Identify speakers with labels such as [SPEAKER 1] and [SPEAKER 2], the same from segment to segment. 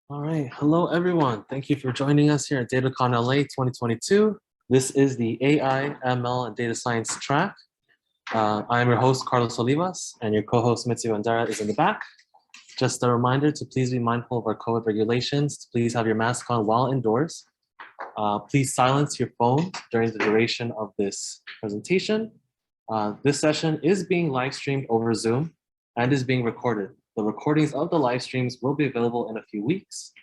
[SPEAKER 1] All right. Hello, everyone. Thank you for joining us here at DataCon LA 2022. This is the AI, ML, and Data Science track. I'm your host, Carlos Olivas, and your co-host, Mitsu Andara, is in the back. Just a reminder to please be mindful of our COVID regulations. Please have your mask on while indoors. Please silence your phone during the duration of this presentation. This session is being live streamed over Zoom and is being recorded. The recordings of the live streams will be available in a few weeks.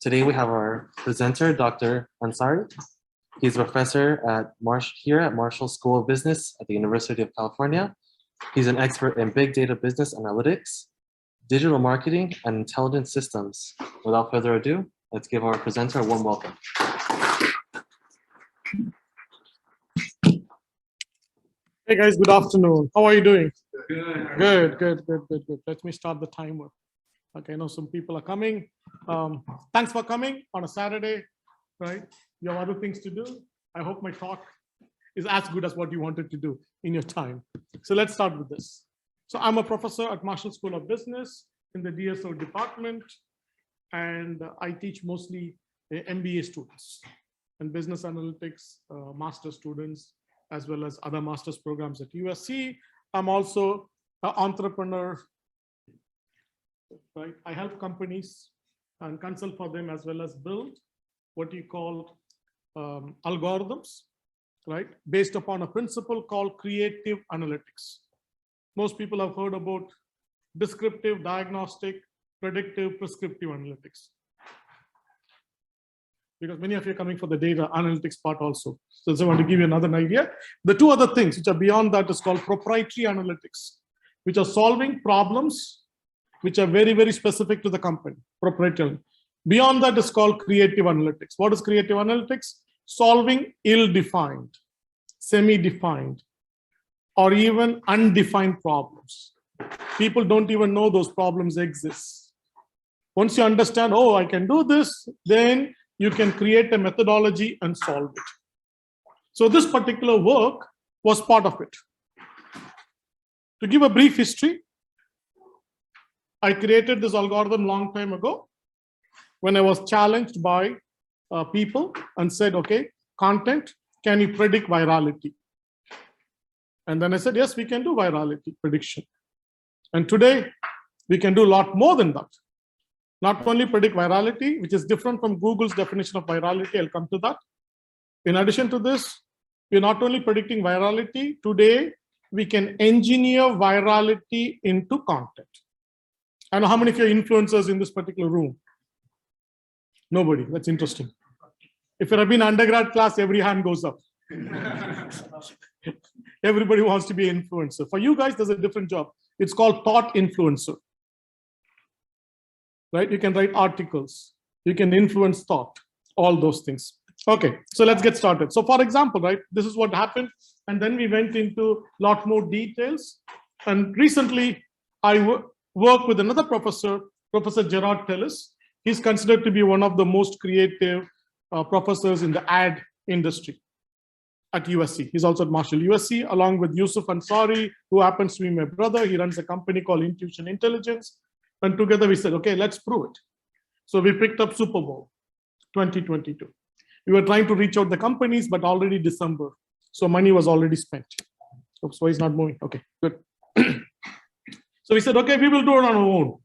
[SPEAKER 1] Today we have our presenter, Dr. Ansari. He's a professor at Marshall School of Business at the University of California. He's an expert in big data business analytics, digital marketing, and intelligent systems. Without further ado, let's give our presenter a warm welcome.
[SPEAKER 2] Hey guys, good afternoon. How are you doing? Good. Let me start the timer. Okay, I know some people are coming. Thanks for coming on a Saturday, right? You have other things to do. I hope my talk is as good as what you wanted to do in your time. So let's start with this. So I'm a professor at Marshall School of Business in the DSO department, and I teach mostly MBA students and business analytics, master students, as well as other master's programs at USC. I'm also an entrepreneur, right? I help companies and consult for them as well as build what you call algorithms, right? Based upon a principle called creative analytics. Most people have heard about descriptive, diagnostic, predictive, prescriptive analytics. Because many of you are coming for the data analytics part also. So I want to give you another idea. The two other things which are beyond that is called proprietary analytics, which are solving problems which are very, very specific to the company, proprietary. Beyond that is called creative analytics. What is creative analytics? Solving ill-defined, semi-defined, or even undefined problems. People don't even know those problems exist. Once you understand, oh, I can do this, then you can create a methodology and solve it. So this particular work was part of it. To give a brief history, I created this algorithm long time ago when I was challenged by people and said, okay, content, can you predict virality? And then I said, yes, we can do virality prediction. And today we can do a lot more than that. Not only predict virality, which is different from Google's definition of virality, I'll come to that. In addition to this, we're not only predicting virality, today we can engineer virality into content. I know how many of you are influencers in this particular room? Nobody, that's interesting. If you have been undergrad class, every hand goes up. Everybody wants to be an influencer. For you guys, there's a different job. It's called thought influencer. Right? You can write articles, you can influence thought, all those things. Okay, so let's get started. So for example, right, this is what happened. And then we went into a lot more details. And recently I worked with another professor, Professor Gerard Tellis. He's considered to be one of the most creative professors in the ad industry at USC. He's also at Marshall USC, along with Yusuf Ansari, who happens to be my brother. He runs a company called Intuition Intelligence. And together we said, okay, let's prove it. So we picked up Superbowl 2022. We were trying to reach out the companies, but already December. So money was already spent. Oops, why is not moving? Okay, good. So we said, okay, we will do it on our own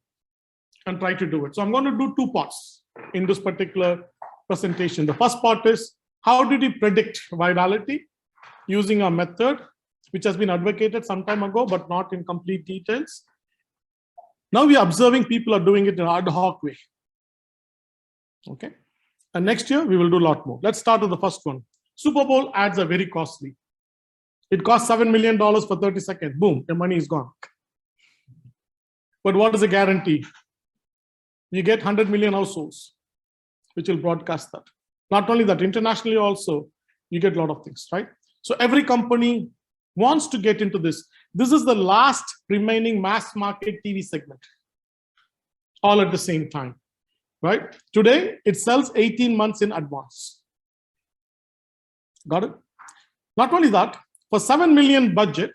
[SPEAKER 2] and try to do it. So I'm going to do two parts in this particular presentation. The first part is, how did we predict virality using a method which has been advocated some time ago, but not in complete details. Now we are observing people are doing it in an ad hoc way. Okay. And next year we will do a lot more. Let's start with the first one. Super Bowl ads are very costly. It costs $7 million for 30 seconds. Boom, your money is gone. But what is the guarantee? You get 100 million households, which will broadcast that. Not only that, internationally also, you get a lot of things, right? So every company wants to get into this. This is the last remaining mass market TV segment, all at the same time, right? Today, it sells 18 months in advance. Got it? Not only that, for 7 million budget,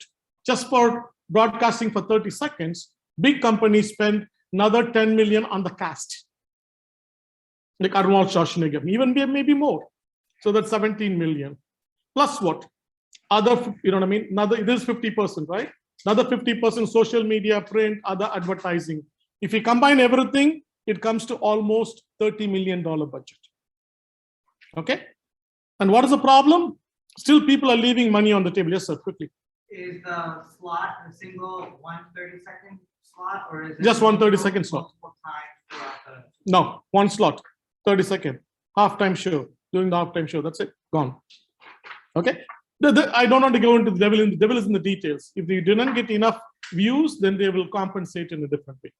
[SPEAKER 2] just for broadcasting for 30 seconds, big companies spend another 10 million on the cast, like Arnold Schwarzenegger, even maybe more. So that's 17 million. Plus what? Other, you know what I mean? Another, this is 50%, right? Another 50% social media, print, other advertising. If you combine everything, it comes to almost $30 million budget. Okay? And what is the problem? Still people are leaving money on the table. Yes, sir, quickly.
[SPEAKER 3] Is the slot a single 1 30-second slot, or is it
[SPEAKER 2] just 1 30-second slot? No, one slot, 30 second, halftime show, doing the halftime show. That's it, gone. Okay. I don't want to go into the devil is in the details. If they didn't get enough views, then they will compensate in a different way.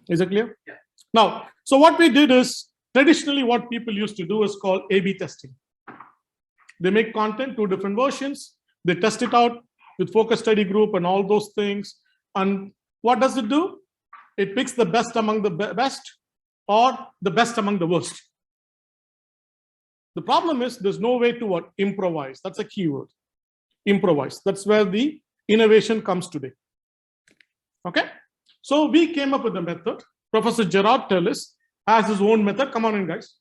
[SPEAKER 2] Is it clear?
[SPEAKER 3] Yeah.
[SPEAKER 2] Now, so what we did is, traditionally what people used to do is called A/B testing. They make content, 2 different versions. They test it out with focus study group and all those things. And what does it do? It picks the best among the best or the best among the worst. The problem is there's no way to what? Improvise. That's a keyword. Improvise. That's where the innovation comes today. Okay. So we came up with a method. Professor Gerard Tellis has his own method. Come on in, guys.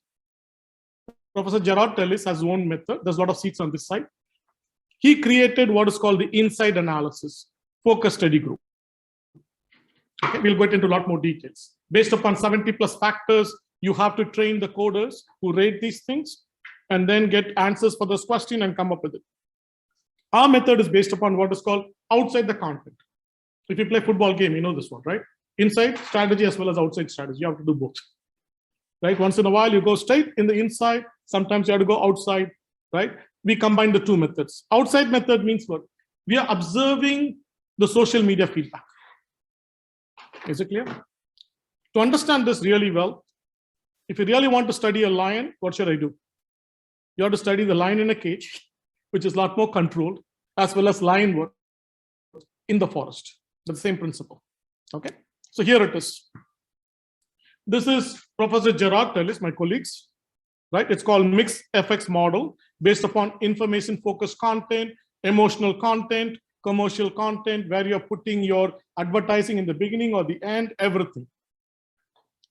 [SPEAKER 2] Professor Gerard Tellis has his own method. There's a lot of seats on this side. He created what is called the inside analysis focus study group. Okay, we'll get into a lot more details. Based upon 70+ factors, you have to train the coders who rate these things and then get answers for this question and come up with it. Our method is based upon what is called outside the content. If you play football game, you know this one, right? Inside strategy as well as outside strategy. You have to do both. Right? Once in a while, you go straight in the inside. Sometimes you have to go outside, right? We combine the 2 methods. Outside method means what? We are observing the social media feedback. Is it clear? To understand this really well, if you really want to study a lion, what should I do? You have to study the lion in a cage, which is a lot more controlled, as well as lion work in the forest. That's the same principle. Okay. So here it is. This is Professor Gerard Tellis, my colleagues, right? It's called mixed FX model based upon information focused content, emotional content, commercial content, where you're putting your advertising in the beginning or the end, everything.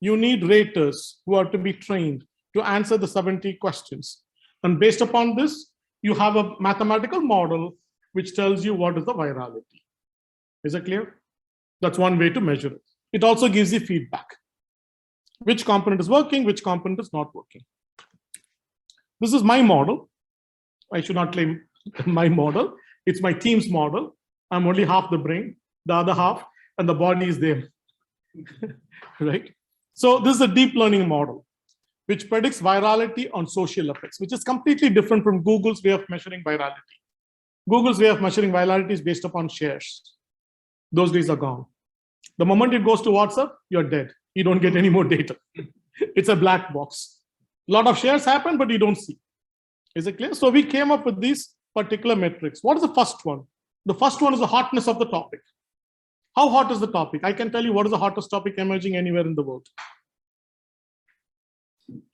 [SPEAKER 2] You need raters who are to be trained to answer the 70 questions. And based upon this, you have a mathematical model which tells you what is the virality. Is it clear? That's one way to measure it. It also gives you feedback. Which component is working, which component is not working. This is my model. I should not claim my model. It's my team's model. I'm only half the brain, the other half, and the body is there. Right? So this is a deep learning model, which predicts virality on social effects, which is completely different from Google's way of measuring virality. Google's way of measuring virality is based upon shares. Those days are gone. The moment it goes to WhatsApp, you're dead. You don't get any more data. It's a black box. A lot of shares happen, but you don't see. Is it clear? So we came up with these particular metrics. What is the first one? The first one is the hotness of the topic. How hot is the topic? I can tell you what is the hottest topic emerging anywhere in the world.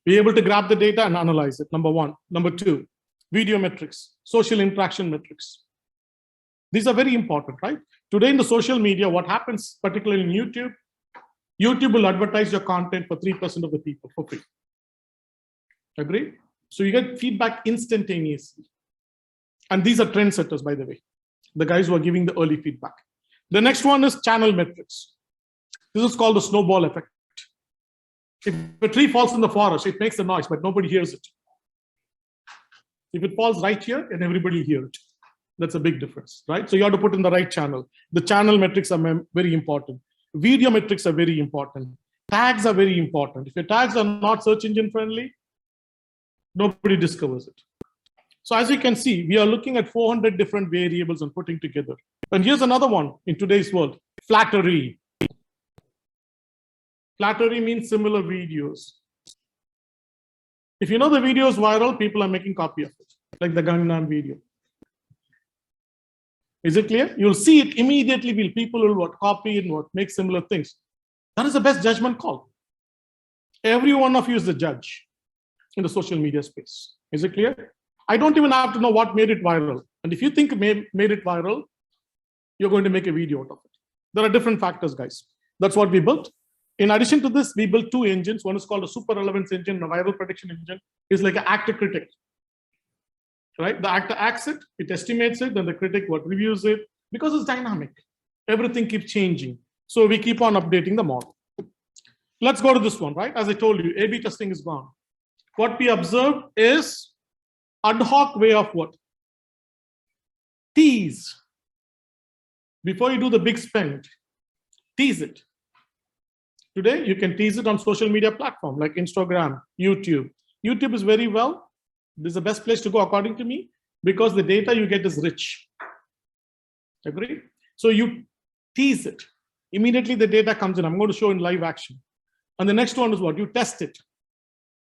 [SPEAKER 2] Be able to grab the data and analyze it, number 1. Number 2, video metrics, social interaction metrics. These are very important, right? Today in the social media, what happens, particularly in YouTube, YouTube will advertise your content for 3% of the people for free. Agree? So you get feedback instantaneously. And these are trendsetters, by the way, the guys who are giving the early feedback. The next one is channel metrics. This is called the snowball effect. If a tree falls in the forest, it makes a noise, but nobody hears it. If it falls right here, and everybody hears it. That's a big difference, right? So you have to put in the right channel. The channel metrics are very important. Video metrics are very important. Tags are very important. If your tags are not search engine friendly, nobody discovers it. So as you can see, we are looking at 400 different variables and putting together. And here's another one in today's world, flattery. Flattery means similar videos. If you know the video is viral, people are making copy of it, like the Gangnam video. Is it clear? You'll see it immediately. People will what? Copy and what? Make similar things. That is the best judgment call. Every one of you is the judge in the social media space. Is it clear? I don't even have to know what made it viral. And if you think made it viral, you're going to make a video out of it. There are different factors, guys. That's what we built. In addition to this, we built two engines. One is called a super relevance engine, and a viral prediction engine. It's like an actor critic, right? The actor acts it, it estimates it, then the critic reviews it, because it's dynamic. Everything keeps changing. So we keep on updating the model. Let's go to this one, right? As I told you, A/B testing is gone. What we observed is ad hoc way of what? Tease. Before you do the big spend, tease it. Today, you can tease it on social media platform like Instagram, YouTube. YouTube is very well. This is the best place to go, according to me, because the data you get is rich. Agree? So you tease it. Immediately the data comes in. I'm going to show in live action. And the next one is what? You test it.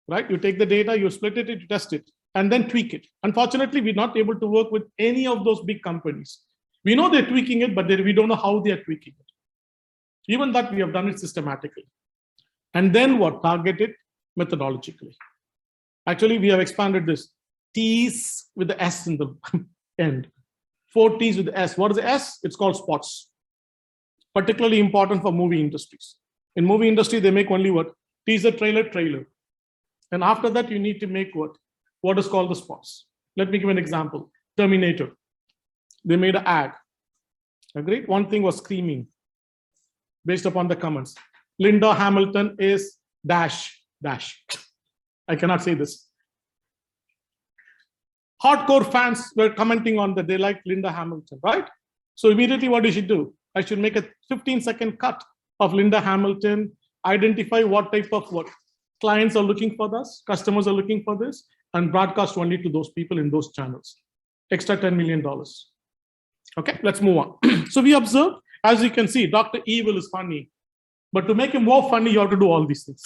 [SPEAKER 2] Right? You take the data, you split it, you test it, and then tweak it. Unfortunately, we're not able to work with any of those big companies. We know they're tweaking it, but we don't know how they are tweaking it. Even that, we have done it systematically. And then what? Target it methodologically. Actually, we have expanded this. Tease with the S in the end. 4 T's with the S. What is the S? It's called spots. Particularly important for movie industries. In movie industry, they make only what? Teaser, trailer. And after that, you need to make what? What is called the spots. Let me give an example. Terminator. They made an ad. Agreed? One thing was screaming based upon the comments. Linda Hamilton is dash. I cannot say this. Hardcore fans were commenting on that they like Linda Hamilton, right? So immediately what you should do? I should make a 15-second cut of Linda Hamilton, identify what type of what clients are looking for this, customers are looking for this, and broadcast only to those people in those channels. Extra $10 million. Okay, let's move on. So we observe, as you can see, Dr. Evil is funny. But to make him more funny, you have to do all these things.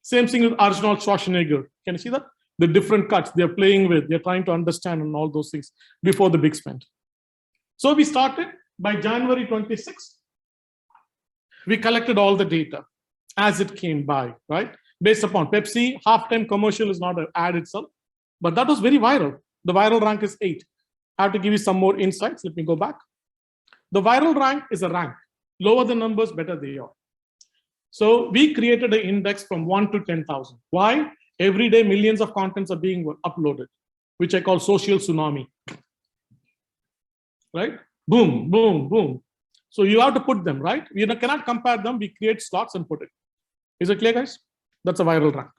[SPEAKER 2] Same thing with Arnold Schwarzenegger. Can you see that? The different cuts they're playing with, they're trying to understand and all those things before the big spend. So we started by January 26th. We collected all the data as it came by, right? Based upon Pepsi, halftime commercial is not an ad itself, but that was very viral. The viral rank is 8. I have to give you some more insights. Let me go back. The viral rank is a rank. Lower the numbers, better they are. So we created an index from 1 to 10,000. Why? Every day, millions of contents are being uploaded, which I call social tsunami. Right? Boom, boom, boom. So you have to put them, right? You cannot compare them. We create slots and put it. Is it clear, guys? That's a viral rank.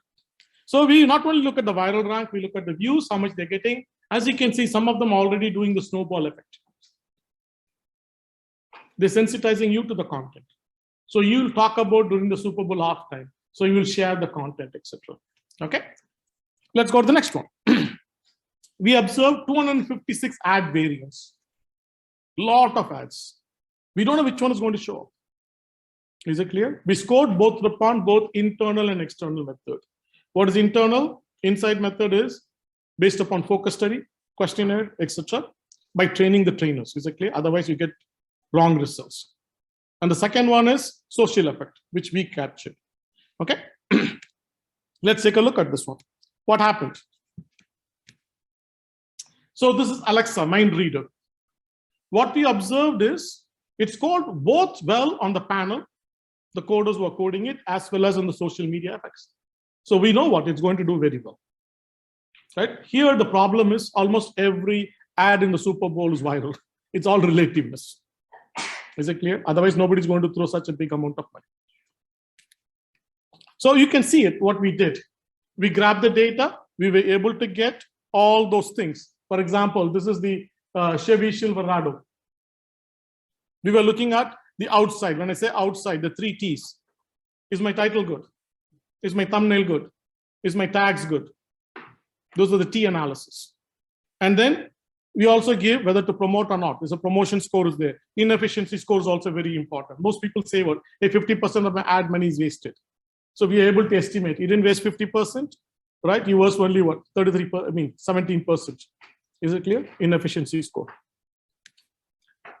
[SPEAKER 2] So we not only look at the viral rank, we look at the views, how much they're getting. As you can see, some of them are already doing the snowball effect. They're sensitizing you to the content. So you'll talk about during the Superbowl halftime. So you will share the content, etc. Okay. Let's go to the next one. We observed 256 ad variants. Lot of ads. We don't know which one is going to show up. Is it clear? We scored both upon both internal and external method. What is internal? Inside method is based upon focus study, questionnaire, etc. by training the trainers. Is it clear? Otherwise, you get wrong results. And the second one is social effect, which we captured. Okay. Let's take a look at this one. What happened? So this is Alexa, mind reader. What we observed is it scored both well on the panel, the coders were coding it, as well as on the social media effects. So we know what it's going to do very well. Right? Here, the problem is almost every ad in the Super Bowl is viral. It's all relativeness. Is it clear? Otherwise, nobody's going to throw such a big amount of money. So you can see it, what we did. We grabbed the data. We were able to get all those things. For example, this is the Chevy Silverado. We were looking at the outside. When I say outside, the 3 T's. Is my title good? Is my thumbnail good? Is my tags good? Those are the T analysis. And then we also give whether to promote or not. There's a promotion score is there. Inefficiency score is also very important. Most people say, what, hey, 50% of my ad money is wasted. So we are able to estimate. You didn't waste 50%, right? You was only what? 17%. Is it clear? Inefficiency score.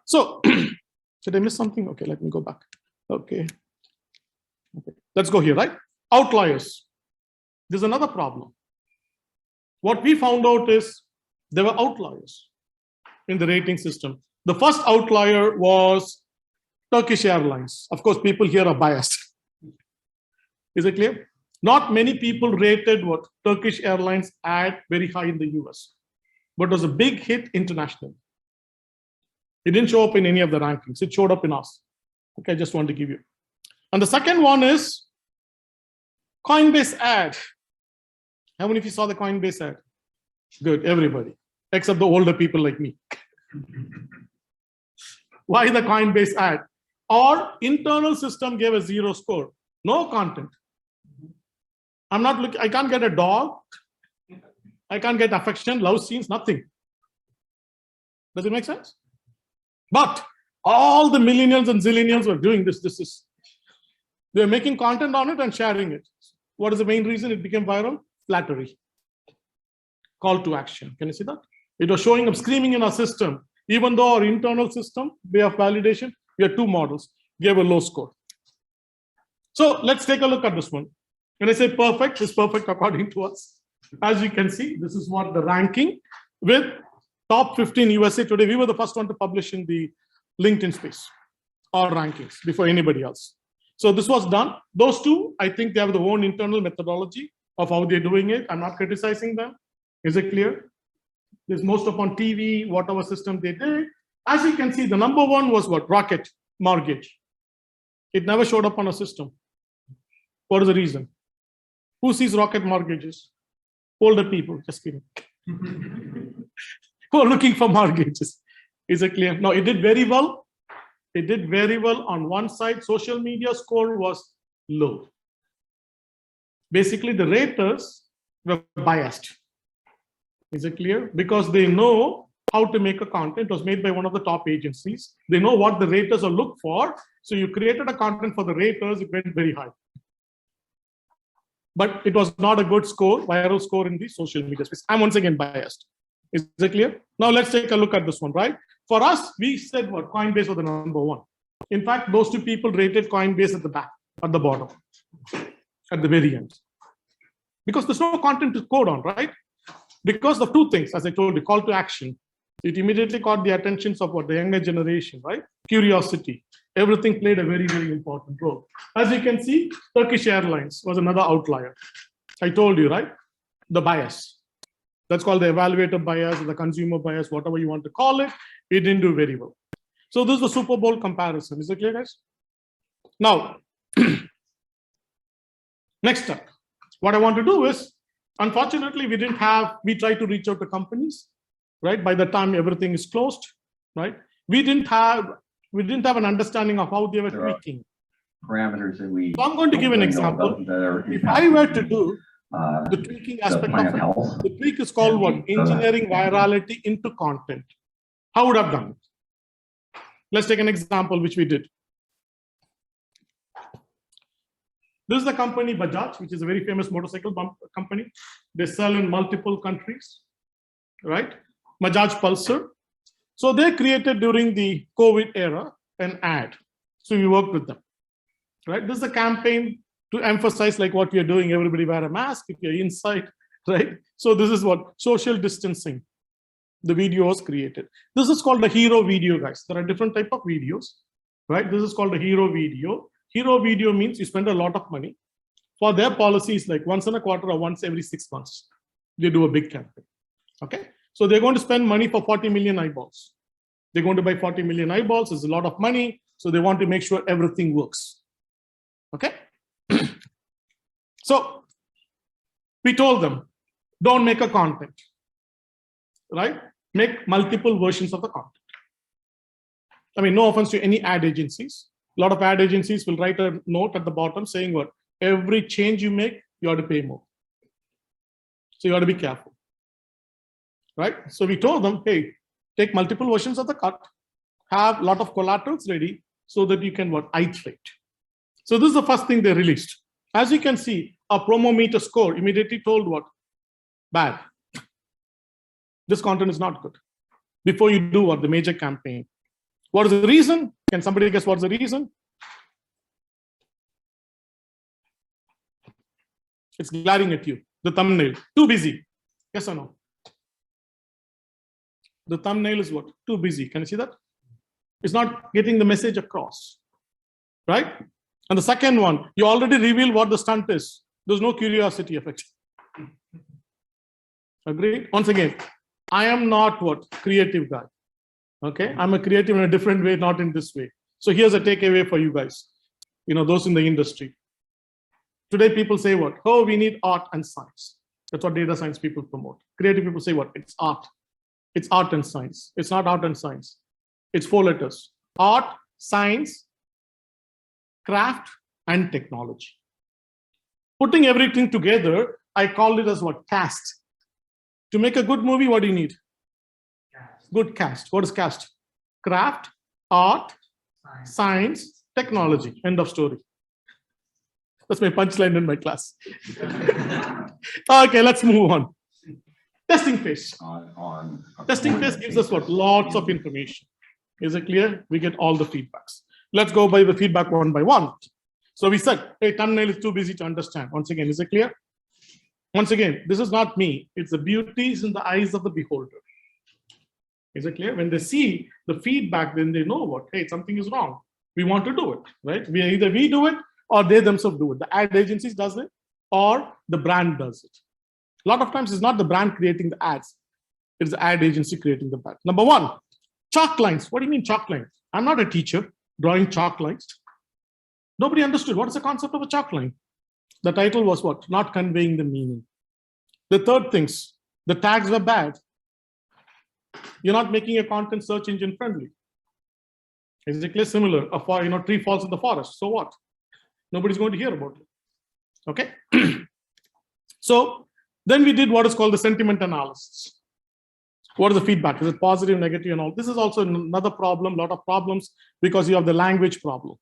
[SPEAKER 2] So, did I miss something? Okay, let me go back. Okay. Let's go here, right? Outliers. There's another problem. What we found out is there were outliers in the rating system. The first outlier was Turkish Airlines. Of course, people here are biased. Is it clear? Not many people rated what Turkish Airlines ad very high in the US, but it was a big hit internationally. It didn't show up in any of the rankings. It showed up in us. Okay, I just want to give you. And the second one is Coinbase ad. How many of you saw the Coinbase ad? Good, everybody, except the older people like me. Why the Coinbase ad? Our internal system gave a 0 score, no content. I'm not looking, I can't get a dog. I can't get affection, love scenes, nothing. Does it make sense? But all the millennials and zillennials were doing this. They're making content on it and sharing it. What is the main reason it became viral? Flattery. Call to action. Can you see that? It was showing up, screaming in our system. Even though our internal system, way of validation, we have 2 models, gave a low score. So let's take a look at this one. When I say perfect, it's perfect according to us. As you can see, this is what the ranking with top 15 USA Today. We were the first one to publish in the LinkedIn space, our rankings before anybody else. So this was done. Those 2, I think they have their own internal methodology of how they're doing it. I'm not criticizing them. Is it clear? There's most upon TV, whatever system they did. As you can see, the number 1 was what? Rocket mortgage. It never showed up on a system. What is the reason? Who sees rocket mortgages? Older people, just kidding. Who are looking for mortgages? Is it clear? No, it did very well. It did very well on one side. Social media score was low. Basically, the raters were biased. Is it clear? Because they know how to make a content. It was made by one of the top agencies. They know what the raters will look for. So you created a content for the raters, it went very high. But it was not a good score, viral score in the social media space. I'm once again biased. Is it clear? Now let's take a look at this one, right? For us, we said what? Coinbase was the number 1. In fact, those 2 people rated Coinbase at the back, at the bottom, at the very end. Because there's no content to code on, right? Because of 2 things, as I told you, call to action. It immediately caught the attention of what the younger generation, right? Curiosity. Everything played a very, very important role. As you can see, Turkish Airlines was another outlier. I told you, right? The bias. That's called the evaluator bias or the consumer bias, whatever you want to call it. It didn't do very well. So this is the Super Bowl comparison. Is it clear, guys? Now, next step. What I want to do is, unfortunately, we tried to reach out to companies, right? By the time everything is closed, right? We didn't have an understanding of how they were tweaking.
[SPEAKER 4] Parameters that we.
[SPEAKER 2] So I'm going to give an example. If I were to do the tweaking aspect of it, the tweak is called what? Engineering virality into content. How would I have done it? Let's take an example, which we did. This is the company Bajaj, which is a very famous motorcycle company. They sell in multiple countries, right? Bajaj Pulsar. So they created during the COVID era an ad. So we worked with them, right? This is a campaign to emphasize like what we are doing. Everybody wear a mask if you're inside, right? So this is what social distancing. The video was created. This is called the hero video, guys. There are different type of videos, right? This is called the hero video. Hero video means you spend a lot of money. For their policies, like once in a quarter or once every 6 months, they do a big campaign. Okay, so they're going to spend money for 40 million eyeballs. They're going to buy 40 million eyeballs. It's a lot of money, so they want to make sure everything works. Okay, so we told them, don't make a content, right? Make multiple versions of the content. I mean, no offense to any ad agencies. A lot of ad agencies will write a note at the bottom saying what? Every change you make, you have to pay more. So you have to be careful, right? So we told them, hey, take multiple versions of the cut, have a lot of collaterals ready so that you can what? Iterate. So this is the first thing they released. As you can see, our promo meter score immediately told what? Bad. This content is not good. Before you do what? The major campaign. What is the reason? Can somebody guess what's the reason? It's glaring at you. The thumbnail. Too busy. Yes or no? The thumbnail is what? Too busy. Can you see that? It's not getting the message across. Right? And the second one, you already revealed what the stunt is. There's no curiosity effect. Agree? Once again, I am not what? Creative guy. Okay, I'm a creative in a different way, not in this way. So here's a takeaway for you guys, those in the industry. Today people say what? Oh, we need art and science. That's what data science people promote. Creative people say what? It's art. It's art and science. It's not art and science. It's 4 letters. Art, science, craft, and technology. Putting everything together, I call it as what? Cast. To make a good movie, what do you need? Good cast. What is cast? Craft, art, science, technology. End of story. That's my punchline in my class. Okay, let's move on. Testing phase. Testing phase gives us what? Lots of information. Is it clear? We get all the feedbacks. Let's go by the feedback one by one. So we said, hey, thumbnail is too busy to understand. Once again, is it clear? Once again, this is not me. It's the beauties in the eyes of the beholder. Is it clear? When they see the feedback, then they know what, hey, something is wrong. We want to do it, right? Either we do it or they themselves do it. The ad agencies does it or the brand does it. A lot of times it's not the brand creating the ads. It's the ad agency creating the ad. Number one, chalk lines. What do you mean chalk lines? I'm not a teacher drawing chalk lines. Nobody understood. What is the concept of a chalk line? The title was what? Not conveying the meaning. The third things, the tags were bad. You're not making a content search engine friendly. Exactly similar. A tree falls in the forest. So what? Nobody's going to hear about it. Okay. So then we did what is called the sentiment analysis. What is the feedback? Is it positive, negative, and all? This is also another problem, lot of problems, because you have the language problem.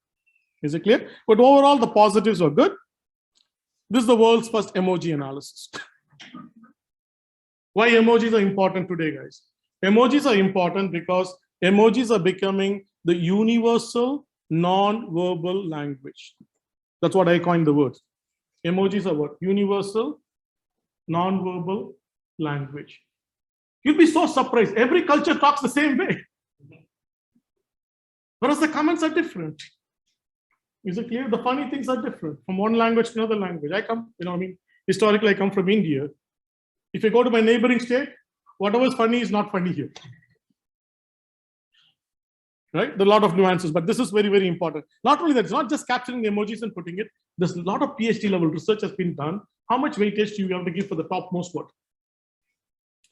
[SPEAKER 2] Is it clear? But overall, the positives were good. This is the world's first emoji analysis. Why emojis are important today, guys? Emojis are important because emojis are becoming the universal non-verbal language. That's what I coined the word. Emojis are what? Universal non-verbal language. You'll be so surprised. Every culture talks the same way. Whereas the comments are different. Is it clear? The funny things are different from one language to another language. Historically, I come from India. If I go to my neighboring state, whatever is funny is not funny here. Right? There are a lot of nuances, but this is very, very important. Not only that, it's not just capturing the emojis and putting it. There's a lot of PhD level research has been done. How much weightage do you have to give for the topmost what?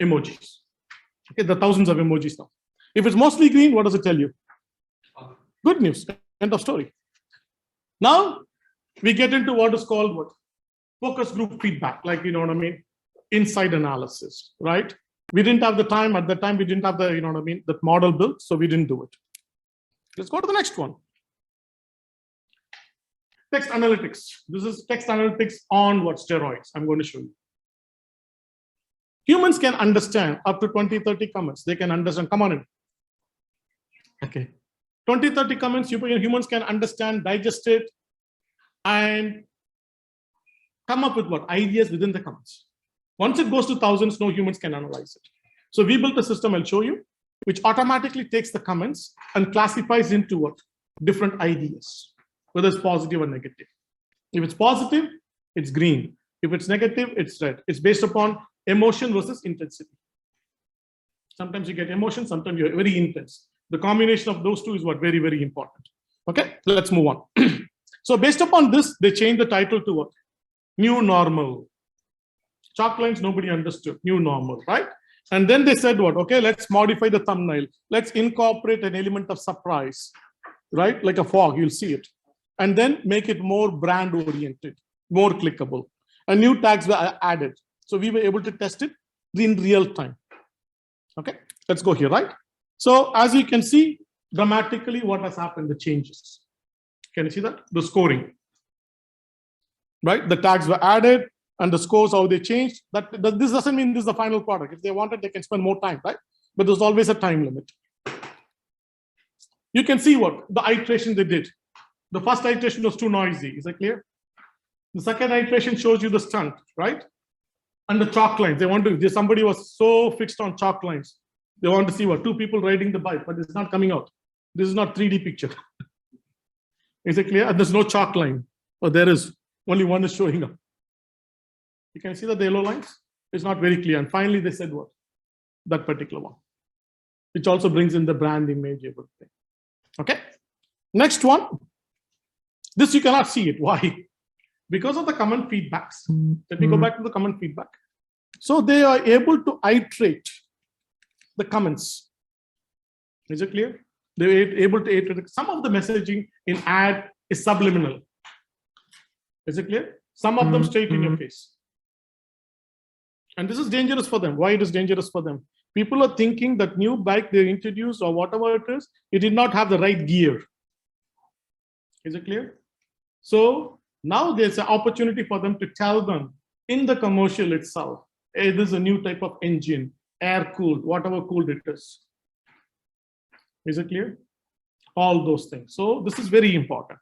[SPEAKER 2] Emojis. Okay, there are thousands of emojis now. If it's mostly green, what does it tell you? Good news. End of story. Now we get into what is called what? Focus group feedback, like inside analysis, right? We didn't have the time at the time. We didn't have the that model built, so we didn't do it. Let's go to the next one. Text analytics. This is text analytics on what? Steroids. I'm going to show you. Humans can understand up to 20, 30 comments. They can understand. Come on in. Okay. 20, 30 comments, humans can understand, digest it, and come up with what? Ideas within the comments. Once it goes to thousands, no humans can analyze it. So we built a system, I'll show you, which automatically takes the comments and classifies into what? Different ideas, whether it's positive or negative. If it's positive, it's green. If it's negative, it's red. It's based upon emotion versus intensity. Sometimes you get emotion, sometimes you're very intense. The combination of those two is what? Very, very important. Okay, let's move on. So based upon this, they changed the title to what? New normal. Chalk lines, nobody understood. New normal, right? And then they said what? Okay, let's modify the thumbnail. Let's incorporate an element of surprise, right? Like a fog, you'll see it. And then make it more brand oriented, more clickable. And new tags were added. So we were able to test it in real time. Okay, let's go here, right? So as you can see, dramatically what has happened, the changes. Can you see that? The scoring, right? The tags were added and the scores, how they changed. This doesn't mean this is the final product. If they wanted, they can spend more time, right? But there's always a time limit. You can see what? The iteration they did. The first iteration was too noisy. Is that clear? The second iteration shows you the stunt, right? And the chalk lines. They want to, somebody was so fixed on chalk lines. They want to see what? Two people riding the bike, but it's not coming out. This is not 3D picture. Is it clear? And there's no chalk line. Or there is. Only one is showing up. You can see that the yellow lines. It's not very clear. And finally, they said what? That particular one. Which also brings in the brand image, everything. Okay. Next one. This you cannot see it. Why? Because of the comment feedbacks. Let me go back to the comment feedback. So they are able to iterate the comments. Is it clear? They're able to iterate. Some of the messaging in ad is subliminal. Is it clear? Some of them straight in your face. And this is dangerous for them. Why it is dangerous for them? People are thinking that new bike they introduced or whatever it is, it did not have the right gear. Is it clear? So now there's an opportunity for them to tell them in the commercial itself, hey, this is a new type of engine, air cooled, whatever cooled it is. Is it clear? All those things. So this is very important.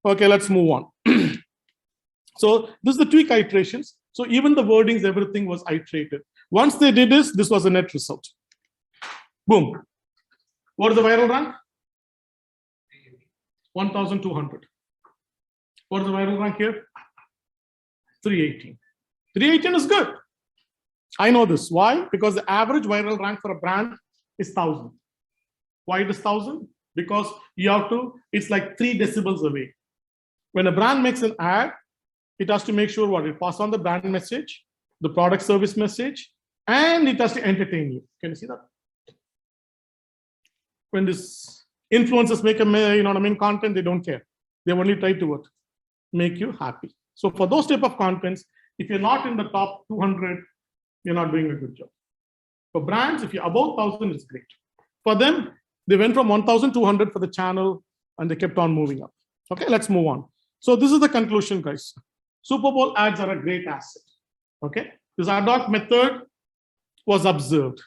[SPEAKER 2] Okay, let's move on. So this is the tweak iterations. So even the wordings, everything was iterated. Once they did this was a net result. Boom. What is the viral rank? 1,200. What is the viral rank here? 318. 318 is good. I know this. Why? Because the average viral rank for a brand is 1,000. Why it is 1,000? Because you have to, it's like 3 decibels away. When a brand makes an ad, it has to make sure what? It passes on the brand message, the product service message, and it has to entertain you. Can you see that? When this influencers make a content, they don't care. They only try to what? Make you happy. So for those type of contents, if you're not in the top 200, you're not doing a good job. For brands, if you're above 1,000, it's great. For them, they went from 1,200 for the channel and they kept on moving up. Okay, let's move on. So this is the conclusion, guys. Superbowl ads are a great asset. Okay, this ad hoc method was observed.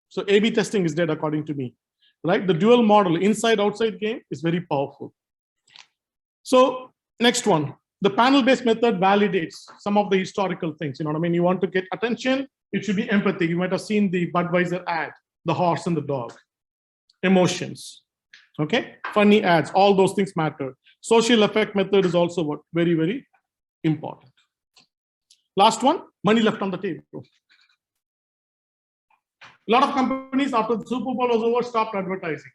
[SPEAKER 2] So A/B testing is dead according to me, right? The dual model, inside-outside game is very powerful. So next one, the panel-based method validates some of the historical things. You know what I mean? You want to get attention, it should be empathy. You might have seen the Budweiser ad, the horse and the dog. Emotions, okay? Funny ads, all those things matter. Social effect method is also what? Very, very important. Last one, money left on the table. A lot of companies after the Super Bowl was over stopped advertising.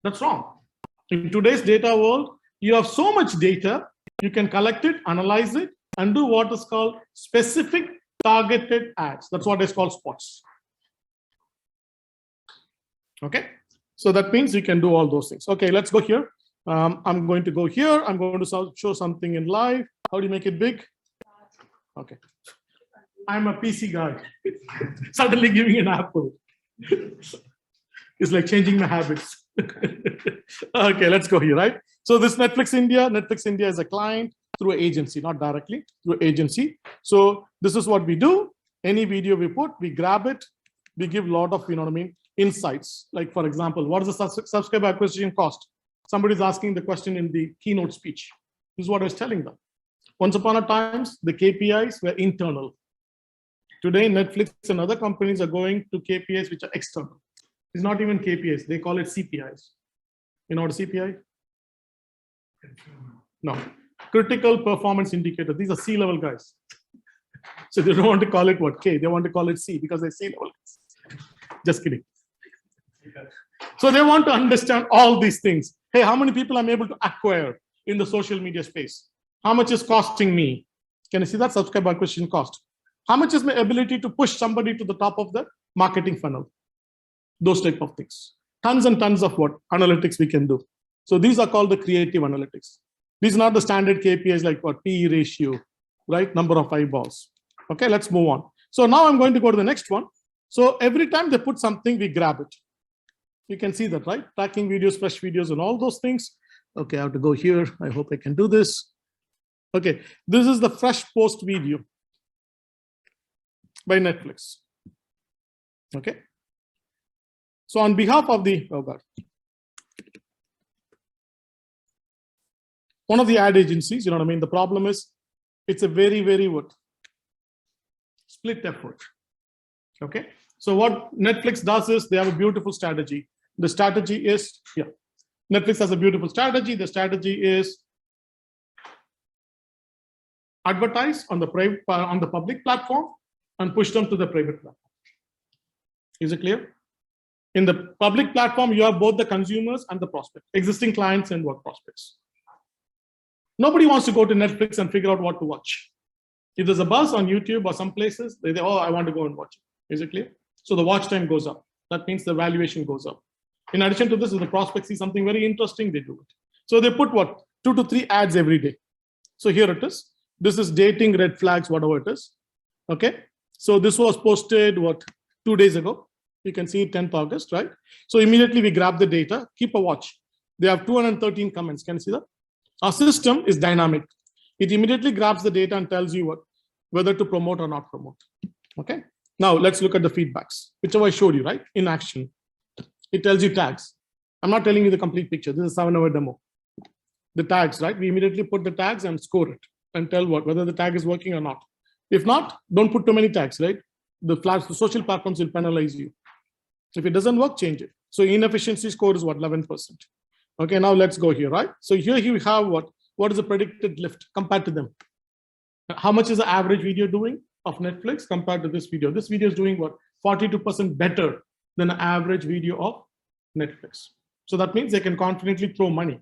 [SPEAKER 2] That's wrong. In today's data world, you have so much data, you can collect it, analyze it, and do what is called specific targeted ads. That's what is called spots. Okay, so that means you can do all those things. Okay, let's go here. I'm going to go here. I'm going to show something in live. How do you make it big? Okay. I'm a PC guy. Suddenly giving an apple. It's like changing my habits. Okay, let's go here, right? So this Netflix India is a client through an agency, not directly, through agency. So this is what we do. Any video we put, we grab it. We give a lot of, insights. Like for example, what is the subscriber acquisition cost? Somebody's asking the question in the keynote speech. This is what I was telling them. Once upon a time, the KPIs were internal. Today, Netflix and other companies are going to KPIs which are external. It's not even KPIs, they call it CPIs. You know what a CPI? No. Critical performance indicator. These are C-level guys. So they don't want to call it what? K, they want to call it C because they're C-level. Just kidding. So they want to understand all these things. Hey, how many people I'm able to acquire in the social media space? How much is costing me? Can you see that subscriber acquisition cost? How much is my ability to push somebody to the top of the marketing funnel? Those type of things. Tons and tons of what? Analytics we can do. So these are called the creative analytics. These are not the standard KPIs like what? PE ratio, right? Number of eyeballs. Okay, let's move on. So now I'm going to go to the next one. So every time they put something, we grab it. You can see that, right? Tracking videos, fresh videos, and all those things. Okay, I have to go here. I hope I can do this. Okay, this is the fresh post video by Netflix. Okay. So on behalf of the, oh God, one of the ad agencies, you know what I mean? The problem is it's a very, very what? Split effort. Okay. So what Netflix does is they have a beautiful strategy. The strategy is, Netflix has a beautiful strategy. The strategy is advertise on the public platform and push them to the private platform. Is it clear? In the public platform, you have both the consumers and the prospects, existing clients and what prospects. Nobody wants to go to Netflix and figure out what to watch. If there's a buzz on YouTube or some places, they say, oh, I want to go and watch it. Is it clear? So the watch time goes up. That means the valuation goes up. In addition to this, if the prospects see something very interesting, they do it. So they put what? 2 to 3 ads every day. So here it is. This is dating red flags, whatever it is. Okay. So this was posted, 2 days ago. You can see 10th August, right? So immediately we grab the data, keep a watch. They have 213 comments. Can you see that? Our system is dynamic. It immediately grabs the data and tells you whether to promote or not promote. Okay. Now let's look at the feedbacks, whichever I showed you, right? In action. It tells you tags. I'm not telling you the complete picture. This is a 7-hour demo. The tags, right? We immediately put the tags and score it and tell whether the tag is working or not. If not, don't put too many tags, right? The social platforms will penalize you. If it doesn't work, change it. So inefficiency score is 11%. Okay, now let's go here, right? So here you have what is the predicted lift compared to them? How much is the average video doing of Netflix compared to this video? This video is doing 42% better than the average video of Netflix. So that means they can confidently throw money.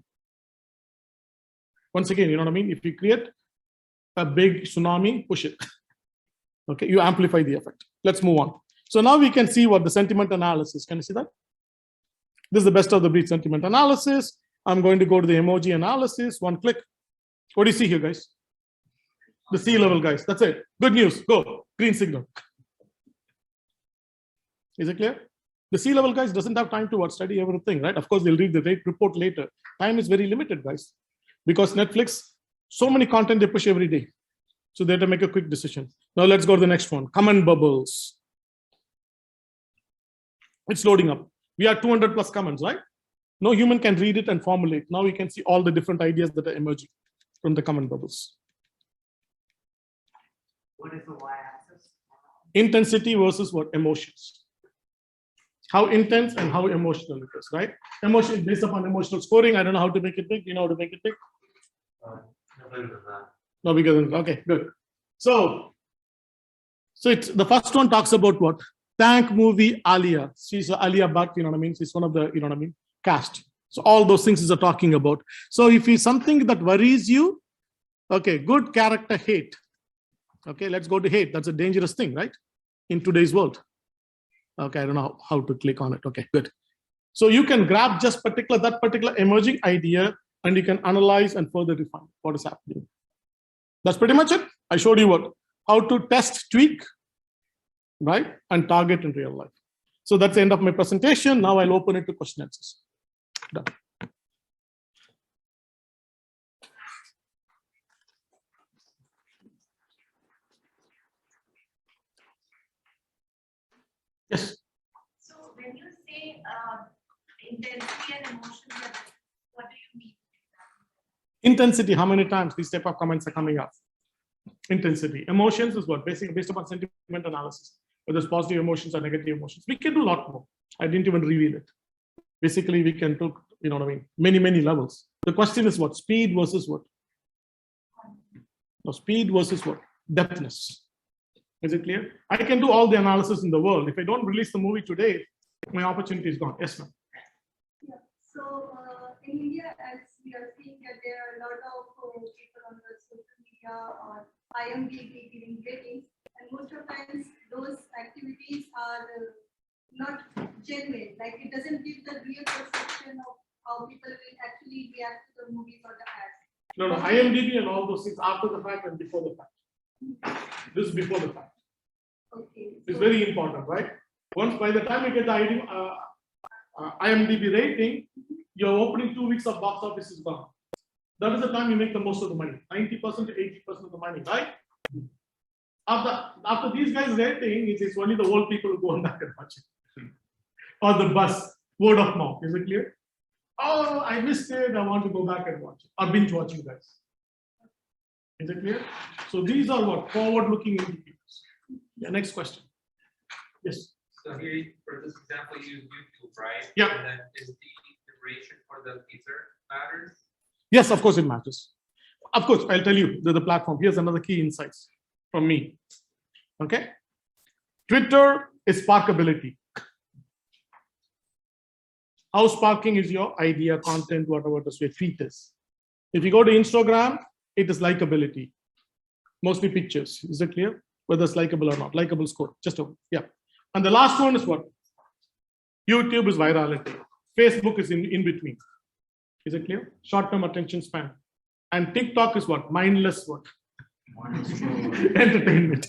[SPEAKER 2] Once again, you know what I mean? If you create a big tsunami, push it. Okay, you amplify the effect. Let's move on. So now we can see what the sentiment analysis. Can you see that? This is the best of the breed sentiment analysis. I'm going to go to the emoji analysis. One click. What do you see here, guys? The sea level, guys. That's it. Good news. Go. Green signal. Is it clear? The sea level, guys, doesn't have time to study everything, right? Of course, they'll read the rate report later. Time is very limited, guys, because Netflix, so many content they push every day. So they have to make a quick decision. Now let's go to the next one. Comment bubbles. It's loading up. We have 200 plus comments, right? No human can read it and formulate. Now we can see all the different ideas that are emerging from the comment bubbles.
[SPEAKER 3] What is the y-axis?
[SPEAKER 2] Intensity versus emotions. How intense and how emotional it is, right? Emotion is based upon emotional scoring. I don't know how to make it big. You know how to make it big?
[SPEAKER 1] No bigger than that.
[SPEAKER 2] No bigger than that. Okay, good. So it's the first one talks about what? Thank movie Alia. She's Alia Bhatt, you know what I mean? She's one of the, you know what I mean, cast. So all those things is are talking about. So if it's something that worries you, okay, good character hate. Okay, let's go to hate. That's a dangerous thing, right? In today's world. Okay, I don't know how to click on it. Okay, good. So you can grab just that particular emerging idea and you can analyze and further refine what is happening. That's pretty much it. I showed you how to test, tweak, right? And target in real life. So that's the end of my presentation. Now I'll open it to question answers. Done. Yes.
[SPEAKER 5] So when you say intensity and emotions, what do you mean?
[SPEAKER 2] Intensity, how many times these type of comments are coming up? Intensity. Emotions is what? Basically based upon sentiment analysis. Whether it's positive emotions or negative emotions. We can do a lot more. I didn't even reveal it. Basically, we can do, you know what I mean, many levels. The question is what? Speed versus what? No, speed versus what? Depthness. Is it clear? I can do all the analysis in the world. If I don't release the movie today, my opportunity is gone. Yes, ma'am.
[SPEAKER 6] Yeah. So in India, as we are seeing that there are a lot of people on the social media or IMDb giving ratings, and most of the times those activities are not genuine. Like it doesn't give the real perception of how people will actually react to the movies or the ads.
[SPEAKER 2] No, IMDb and all those things after the fact and before the fact. This is before the fact.
[SPEAKER 6] Okay.
[SPEAKER 2] It's very important, right? Once by the time you get the IMDb rating, your opening 2 weeks of box office is gone. That is the time you make the most of the money, 90% to 80% of the money, right? After these guys rating, it is only the old people who go on back and watch it. Or the bus, word of mouth. Is it clear? Oh, I missed it. I want to go back and watch it. Or binge watching, guys. Is it clear? So these are what? Forward-looking indicators. Yeah, next question. Yes.
[SPEAKER 7] So here, for this example, you use YouTube, right?
[SPEAKER 2] Yeah.
[SPEAKER 7] And then is the duration for the feature matters?
[SPEAKER 2] Yes, of course it matters. Of course, I'll tell you the platform. Here's another key insights from me. Okay. Twitter is sparkability. How sparking is your idea, content, whatever the tweet is. If you go to Instagram, it is likability. Mostly pictures. Is it clear? Whether it's likable or not. Likable score. Just over. Yeah. And the last one is what? YouTube is virality. Facebook is in between. Is it clear? Short-term attention span. And TikTok is what? Mindless what? Entertainment.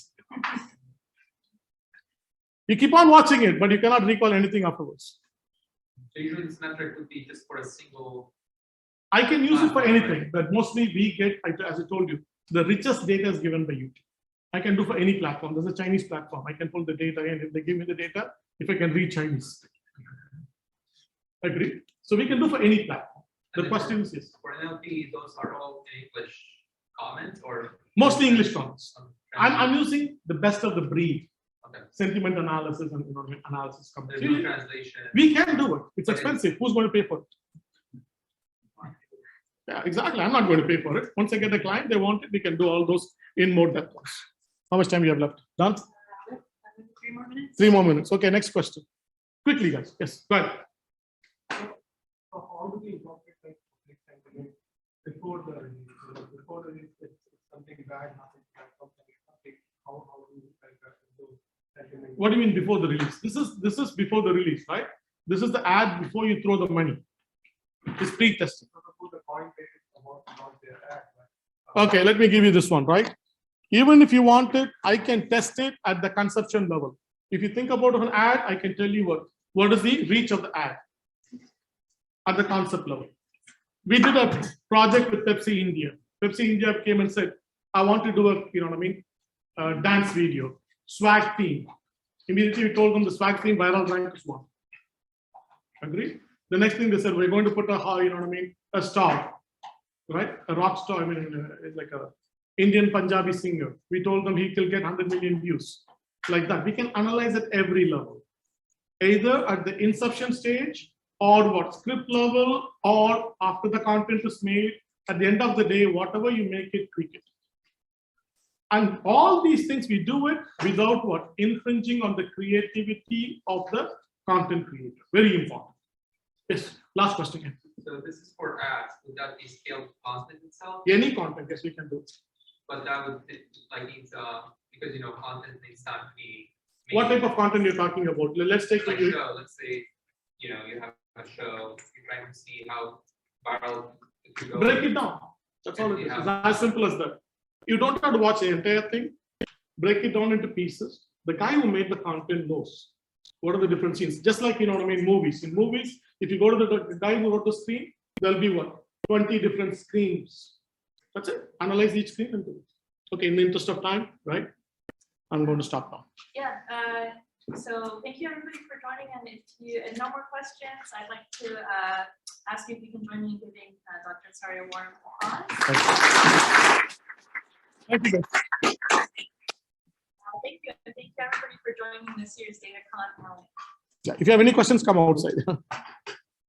[SPEAKER 2] You keep on watching it, but you cannot recall anything afterwards.
[SPEAKER 7] So usually this metric would be just for a single.
[SPEAKER 2] I can use it for anything, but mostly we get, as I told you, the richest data is given by YouTube. I can do for any platform. There's a Chinese platform. I can pull the data in. If they give me the data, if I can read Chinese. Agree? So we can do for any platform. The question is yes.
[SPEAKER 7] For NLP, those are all English comments or?
[SPEAKER 2] Mostly English comments. I'm using the best of the breed.
[SPEAKER 7] Okay.
[SPEAKER 2] Sentiment analysis and analysis.
[SPEAKER 7] There's no translation.
[SPEAKER 2] We can do it. It's expensive. Who's going to pay for it? Yeah, exactly. I'm not going to pay for it. Once I get the client, they want it, we can do all those in more depth. How much time we have left? Done?
[SPEAKER 5] 3 more minutes.
[SPEAKER 2] 3 more minutes. Okay, next question. Quickly, guys. Yes, go ahead.
[SPEAKER 8] How do we incorporate like public sentiment before the release? Before the release, if something bad happens, how do we like those sentiment?
[SPEAKER 2] What do you mean before the release? This is before the release, right? This is the ad before you throw the money. It's pre-testing.
[SPEAKER 8] The Coinbase about their ad.
[SPEAKER 2] Okay, let me give you this one, right? Even if you want it, I can test it at the conception level. If you think about an ad, I can tell you what is the reach of the ad at the concept level. We did a project with Pepsi India. Pepsi India came and said, I want to do a, dance video, swag theme. Immediately we told them the swag theme viral rank is 1. Agree? The next thing they said, we're going to put a star, right? A rock star, it's like a Indian Punjabi singer. We told them he will get 100 million views. Like that. We can analyze at every level. Either at the inception stage or what script level or after the content is made. At the end of the day, whatever you make it, tweak it. And all these things, we do it without what? Infringing on the creativity of the content creator. Very important. Yes, last question.
[SPEAKER 7] So this is for ads. Would that be scaled to content itself?
[SPEAKER 2] Any content, yes, we can do it.
[SPEAKER 7] But that would like needs because content needs time to be made.
[SPEAKER 2] What type of content you're talking about? Let's take
[SPEAKER 7] like show. Let's say you have a show. You're trying to see how viral it could go.
[SPEAKER 2] Break it down. That's all it is. It's as simple as that. You don't have to watch the entire thing. Break it down into pieces. The guy who made the content knows what are the different scenes. Just like movies. In movies, if you go to the guy who wrote the screen, there'll be 20 different screens. That's it. Analyze each screen and do it. Okay, in the interest of time, right? I'm going to stop now.
[SPEAKER 5] Yeah. So thank you everybody for joining. And if you have no more questions, I'd like to ask you if you can join me in giving Dr. Ansari a warm applause.
[SPEAKER 2] Thank you, guys.
[SPEAKER 5] Thank you. Thank you everybody for joining this year's DataCon.
[SPEAKER 2] Yeah, if you have any questions, come outside.